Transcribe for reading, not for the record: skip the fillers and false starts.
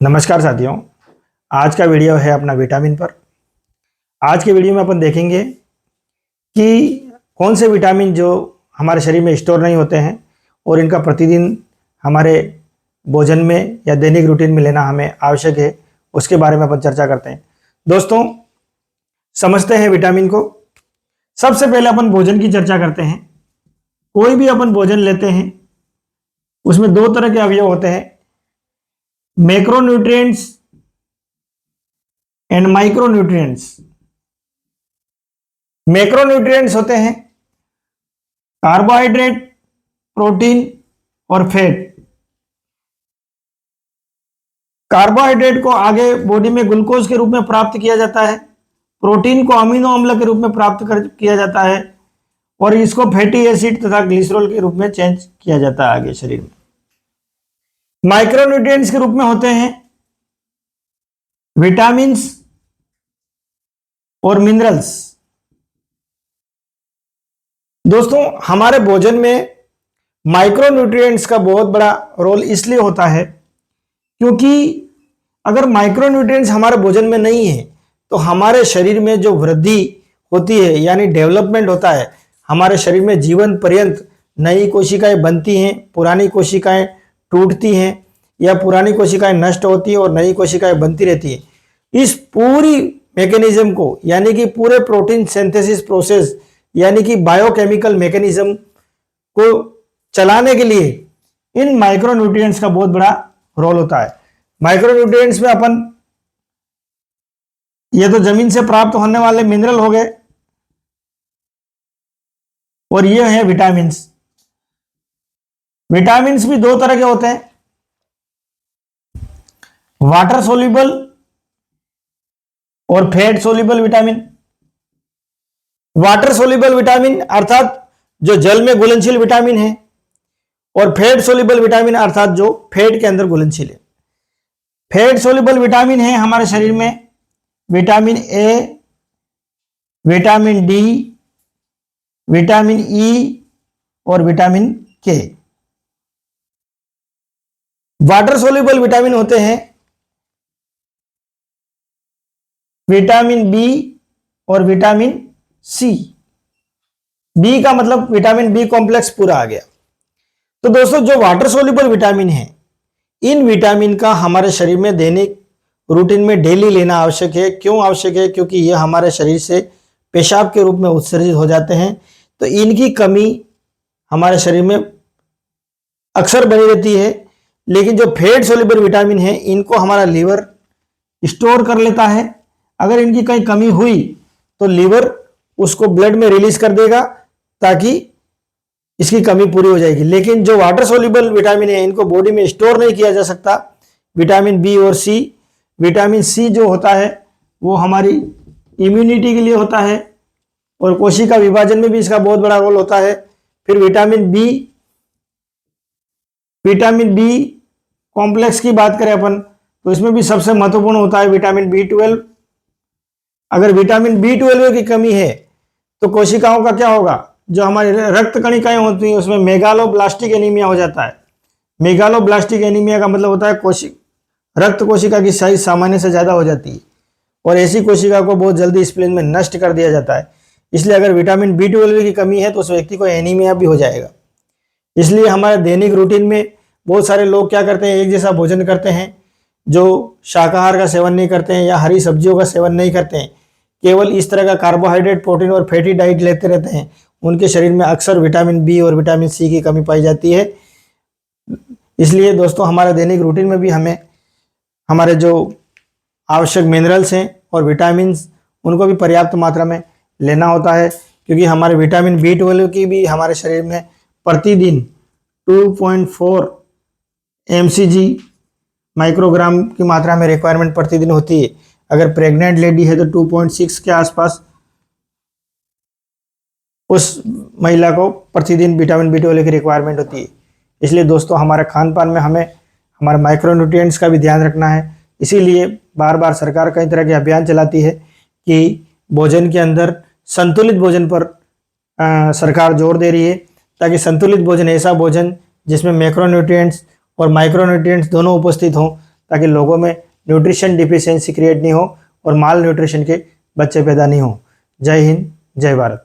नमस्कार साथियों। आज का वीडियो है अपना विटामिन पर। आज के वीडियो में अपन देखेंगे कि कौन से विटामिन जो हमारे शरीर में स्टोर नहीं होते हैं और इनका प्रतिदिन हमारे भोजन में या दैनिक रूटीन में लेना हमें आवश्यक है, उसके बारे में अपन चर्चा करते हैं। दोस्तों, समझते हैं विटामिन को। सबसे पहले अपन भोजन की चर्चा करते हैं। कोई भी अपन भोजन लेते हैं उसमें दो तरह के अवयव होते हैं, मैक्रोन्यूट्रिएंट्स एंड माइक्रोन्यूट्रिएंट्स। मैक्रोन्यूट्रिएंट्स होते हैं कार्बोहाइड्रेट, प्रोटीन और फैट। कार्बोहाइड्रेट को आगे बॉडी में ग्लूकोज के रूप में प्राप्त किया जाता है, प्रोटीन को अमीनो अम्ल के रूप में प्राप्त किया जाता है और इसको फैटी एसिड तथा ग्लिसरॉल के रूप में चेंज किया जाता है आगे शरीर में। माइक्रोन्यूट्रिएंट्स के रूप में होते हैं विटामिन्स और मिनरल्स। दोस्तों, हमारे भोजन में माइक्रोन्यूट्रिएंट्स का बहुत बड़ा रोल इसलिए होता है क्योंकि अगर माइक्रोन्यूट्रिएंट्स हमारे भोजन में नहीं है तो हमारे शरीर में जो वृद्धि होती है यानी डेवलपमेंट होता है, हमारे शरीर में जीवन पर्यंत नई कोशिकाएं बनती हैं, पुरानी कोशिकाएं टूटती हैं या पुरानी कोशिकाएं नष्ट होती हैं और नई कोशिकाएं बनती रहती हैं। इस पूरी मैकेनिज्म को यानी कि पूरे प्रोटीन सिंथेसिस प्रोसेस यानी कि बायोकेमिकल मैकेनिज्म को चलाने के लिए इन माइक्रोन्यूट्रिएंट्स का बहुत बड़ा रोल होता है। माइक्रोन्यूट्रिएंट्स में अपन ये तो जमीन से प्राप्त होने वाले मिनरल हो गए और ये है विटामिन्स। विटामिन्स भी दो तरह के होते हैं, वाटर सोल्यूबल और fat soluble vitamin. Water soluble vitamin अर्थात जो जल में घुलनशील विटामिन है और फैट सोल्यूबल विटामिन अर्थात जो फैट के अंदर घुलनशील है। फैट सोल्यूबल विटामिन है हमारे शरीर में vitamin A, vitamin D, vitamin E और विटामिन के। वाटर सोल्यूबल विटामिन होते हैं विटामिन बी और विटामिन सी। बी का मतलब विटामिन बी कॉम्प्लेक्स पूरा आ गया। तो दोस्तों, जो वाटर सोल्यूबल विटामिन है, इन विटामिन का हमारे शरीर में दैनिक रूटीन में डेली लेना आवश्यक है। क्यों आवश्यक है? क्योंकि यह हमारे शरीर से पेशाब के रूप में उत्सर्जित हो जाते हैं, तो इनकी कमी हमारे शरीर में अक्सर बनी रहती है। लेकिन जो फैट सोल्यूबल विटामिन है, इनको हमारा लीवर स्टोर कर लेता है। अगर इनकी कहीं कमी हुई तो लीवर उसको ब्लड में रिलीज कर देगा ताकि इसकी कमी पूरी हो जाएगी। लेकिन जो वाटर सोल्यूबल विटामिन है, इनको बॉडी में स्टोर नहीं किया जा सकता। विटामिन बी और सी, विटामिन सी जो होता है वो हमारी इम्यूनिटी के लिए होता है और कोशिका विभाजन में भी इसका बहुत बड़ा रोल होता है। फिर विटामिन बी कॉम्प्लेक्स की बात करें अपन तो इसमें भी सबसे महत्वपूर्ण होता है विटामिन बी12। अगर विटामिन बी12 की कमी है तो कोशिकाओं का क्या होगा? जो हमारी रक्त कणिकाएं होती हैं उसमें मेगालोब्लास्टिक एनीमिया हो जाता है। मेगालोब्लास्टिक एनीमिया का मतलब होता है रक्त कोशिका की साइज सामान्य से ज्यादा हो जाती है और ऐसी कोशिका को बहुत जल्दी स्प्लीन में नष्ट कर दिया जाता है। इसलिए अगर विटामिन बी12 की कमी है तो उस व्यक्ति को एनीमिया भी हो जाएगा। इसलिए हमारे दैनिक रूटीन में बहुत सारे लोग क्या करते हैं, एक जैसा भोजन करते हैं, जो शाकाहार का सेवन नहीं करते हैं या हरी सब्जियों का सेवन नहीं करते हैं, केवल इस तरह का कार्बोहाइड्रेट, प्रोटीन और फैटी डाइट लेते रहते हैं, उनके शरीर में अक्सर विटामिन बी और विटामिन सी की कमी पाई जाती है। इसलिए दोस्तों, हमारे दैनिक रूटीन में भी हमें हमारे जो आवश्यक मिनरल्स हैं और विटामिन्स उनको भी पर्याप्त मात्रा में लेना होता है, क्योंकि हमारे विटामिन बी12 की भी हमारे शरीर में प्रतिदिन 2.4 mcg माइक्रोग्राम की मात्रा में रिक्वायरमेंट प्रतिदिन होती है। अगर प्रेग्नेंट लेडी है तो 2.6 के आसपास उस महिला को प्रतिदिन विटामिन बी12 की रिक्वायरमेंट होती है। इसलिए दोस्तों, हमारे खान पान में हमें हमारे माइक्रोन्यूट्रिएंट्स का भी ध्यान रखना है। इसीलिए बार बार सरकार कई तरह के अभियान चलाती है कि भोजन के अंदर संतुलित भोजन पर सरकार जोर दे रही है, ताकि संतुलित भोजन ऐसा भोजन जिसमें मैक्रोन्यूट्रिएंट्स और माइक्रोन्यूट्रिएंट्स दोनों उपस्थित हों, ताकि लोगों में न्यूट्रिशन डिफिशियंसी क्रिएट नहीं हो और माल न्यूट्रिशन के बच्चे पैदा नहीं हो। जय हिंद, जय भारत।